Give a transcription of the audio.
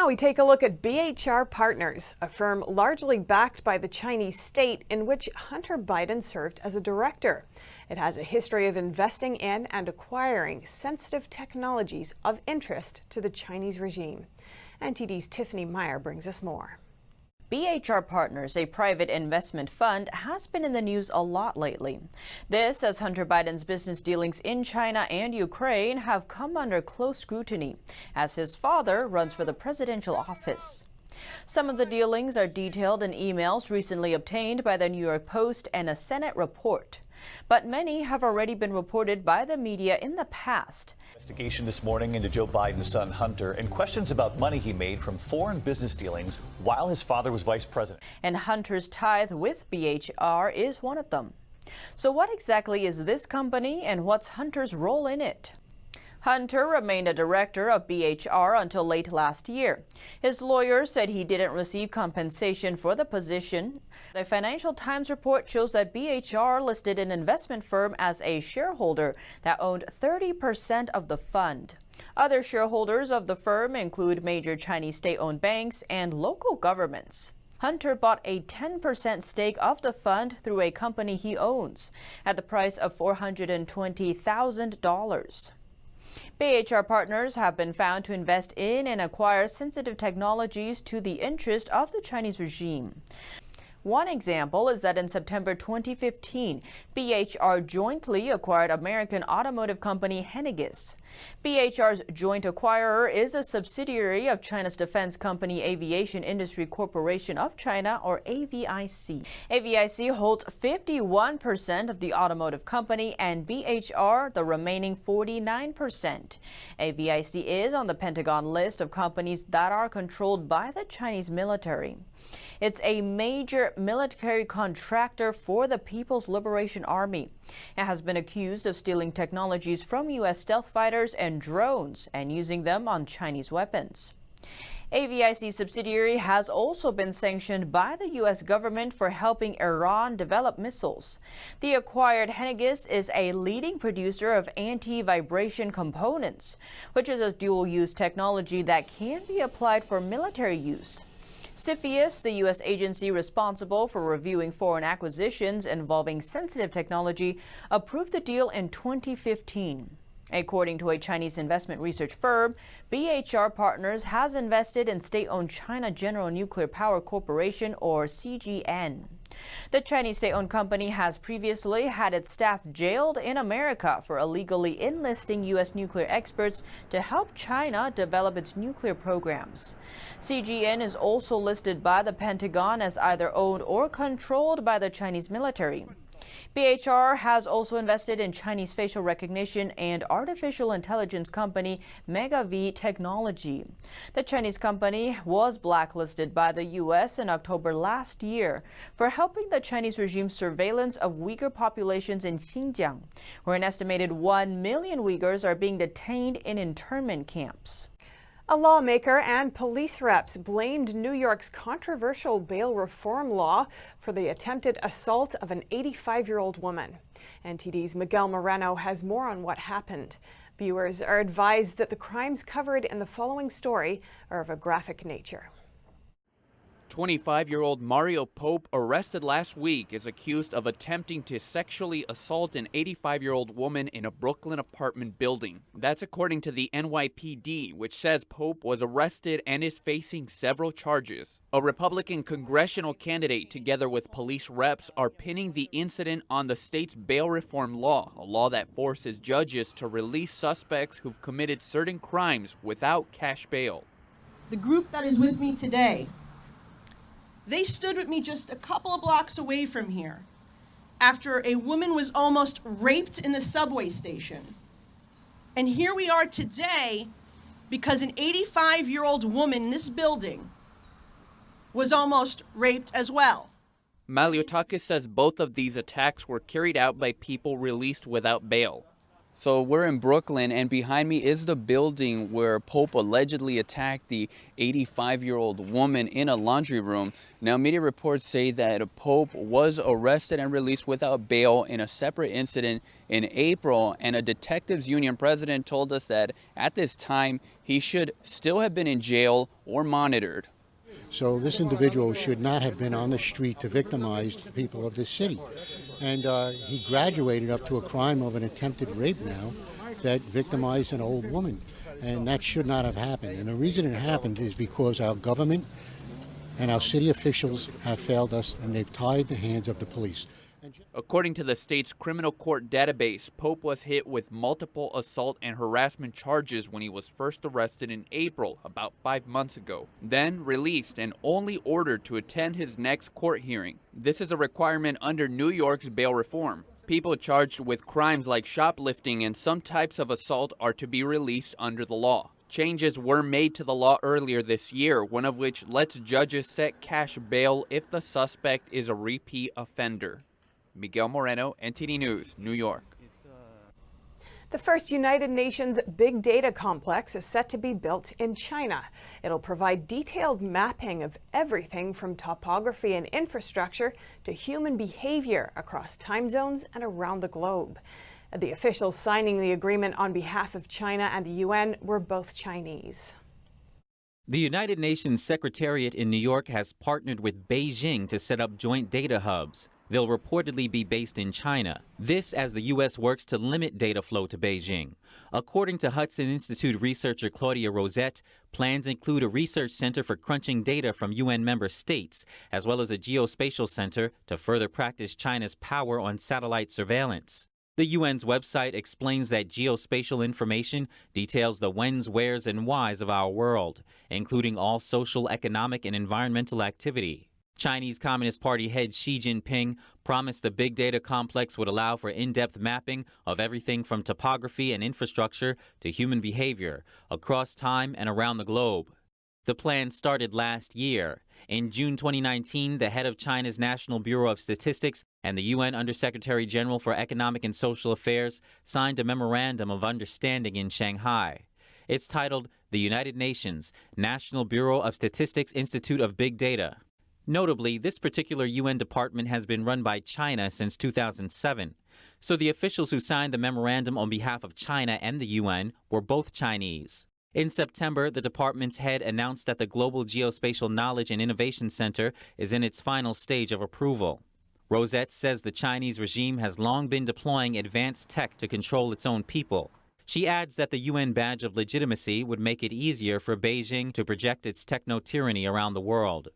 Now we take a look at BHR Partners, a firm largely backed by the Chinese state in which Hunter Biden served as a director. It has a history of investing in and acquiring sensitive technologies of interest to the Chinese regime. NTD's Tiffany Meyer brings us more. BHR Partners, a private investment fund, has been in the news a lot lately. This as Hunter Biden's business dealings in China and Ukraine have come under close scrutiny as his father runs for the presidential office. Some of the dealings are detailed in emails recently obtained by the New York Post and a Senate report. But many have already been reported by the media in the past. Investigation this morning into Joe Biden's son Hunter and questions about money he made from foreign business dealings while his father was vice president. And Hunter's tithe with BHR is one of them. So what exactly is this company and what's Hunter's role in it? Hunter remained a director of BHR until late last year. His lawyer said he didn't receive compensation for the position. A Financial Times report shows that BHR listed an investment firm as a shareholder that owned 30% of the fund. Other shareholders of the firm include major Chinese state-owned banks and local governments. Hunter bought a 10% stake of the fund through a company he owns at the price of $420,000. BHR Partners have been found to invest in and acquire sensitive technologies to the interest of the Chinese regime. One example is that in September 2015, BHR jointly acquired American automotive company Henniges. BHR's joint acquirer is a subsidiary of China's defense company Aviation Industry Corporation of China, or AVIC. AVIC holds 51% of the automotive company and BHR the remaining 49%. AVIC is on the Pentagon list of companies that are controlled by the Chinese military. It's a major military contractor for the People's Liberation Army. It has been accused of stealing technologies from U.S. stealth fighters and drones and using them on Chinese weapons. AVIC subsidiary has also been sanctioned by the U.S. government for helping Iran develop missiles. The acquired Henniges is a leading producer of anti-vibration components, which is a dual-use technology that can be applied for military use. CFIUS, the U.S. agency responsible for reviewing foreign acquisitions involving sensitive technology, approved the deal in 2015. According to a Chinese investment research firm, BHR Partners has invested in state-owned China General Nuclear Power Corporation, or CGN. The Chinese state-owned company has previously had its staff jailed in America for illegally enlisting U.S. nuclear experts to help China develop its nuclear programs. CGN is also listed by the Pentagon as either owned or controlled by the Chinese military. BHR has also invested in Chinese facial recognition and artificial intelligence company MegaV Technology. The Chinese company was blacklisted by the U.S. in October last year for helping the Chinese regime's surveillance of Uyghur populations in Xinjiang, where an estimated 1 million Uyghurs are being detained in internment camps. A lawmaker and police reps blamed New York's controversial bail reform law for the attempted assault of an 85-year-old woman. NTD's Miguel Moreno has more on what happened. Viewers are advised that the crimes covered in the following story are of a graphic nature. 25-year-old Mario Pope, arrested last week, is accused of attempting to sexually assault an 85-year-old woman in a Brooklyn apartment building. That's according to the NYPD, which says Pope was arrested and is facing several charges. A Republican congressional candidate, together with police reps, are pinning the incident on the state's bail reform law, a law that forces judges to release suspects who've committed certain crimes without cash bail. The group that is with me today, they stood with me just a couple of blocks away from here after a woman was almost raped in the subway station. And here we are today because an 85-year-old woman in this building was almost raped as well. Maliotakis says both of these attacks were carried out by people released without bail. So we're in Brooklyn, and behind me is the building where Pope allegedly attacked the 85-year-old woman in a laundry room. Now, media reports say that Pope was arrested and released without bail in a separate incident in April, and a detectives union president told us that at this time he should still have been in jail or monitored. So this individual should not have been on the street to victimize the people of this city. And he graduated up to a crime of an attempted rape now that victimized an old woman. And that should not have happened. And the reason it happened is because our government and our city officials have failed us, and they've tied the hands of the police. According to the state's criminal court database, Pope was hit with multiple assault and harassment charges when he was first arrested in April, about 5 months ago, then released and only ordered to attend his next court hearing. This is a requirement under New York's bail reform. People charged with crimes like shoplifting and some types of assault are to be released under the law. Changes were made to the law earlier this year, one of which lets judges set cash bail if the suspect is a repeat offender. Miguel Moreno, NTD News, New York. The first United Nations big data complex is set to be built in China. It'll provide detailed mapping of everything from topography and infrastructure to human behavior across time zones and around the globe. The officials signing the agreement on behalf of China and the UN were both Chinese. The United Nations Secretariat in New York has partnered with Beijing to set up joint data hubs. They'll reportedly be based in China. This as the U.S. works to limit data flow to Beijing. According to Hudson Institute researcher Claudia Rosette, plans include a research center for crunching data from UN member states, as well as a geospatial center to further practice China's power on satellite surveillance. The UN's website explains that geospatial information details the whens, wheres, and whys of our world, including all social, economic, and environmental activity. Chinese Communist Party head Xi Jinping promised the big data complex would allow for in-depth mapping of everything from topography and infrastructure to human behavior across time and around the globe. The plan started last year. In June 2019, the head of China's National Bureau of Statistics and the UN Undersecretary General for Economic and Social Affairs signed a memorandum of understanding in Shanghai. It's titled the United Nations National Bureau of Statistics Institute of Big Data. Notably, this particular UN department has been run by China since 2007. So the officials who signed the memorandum on behalf of China and the UN were both Chinese. In September, the department's head announced that the Global Geospatial Knowledge and Innovation Center is in its final stage of approval. Rosette says the Chinese regime has long been deploying advanced tech to control its own people. She adds that the UN badge of legitimacy would make it easier for Beijing to project its techno-tyranny around the world.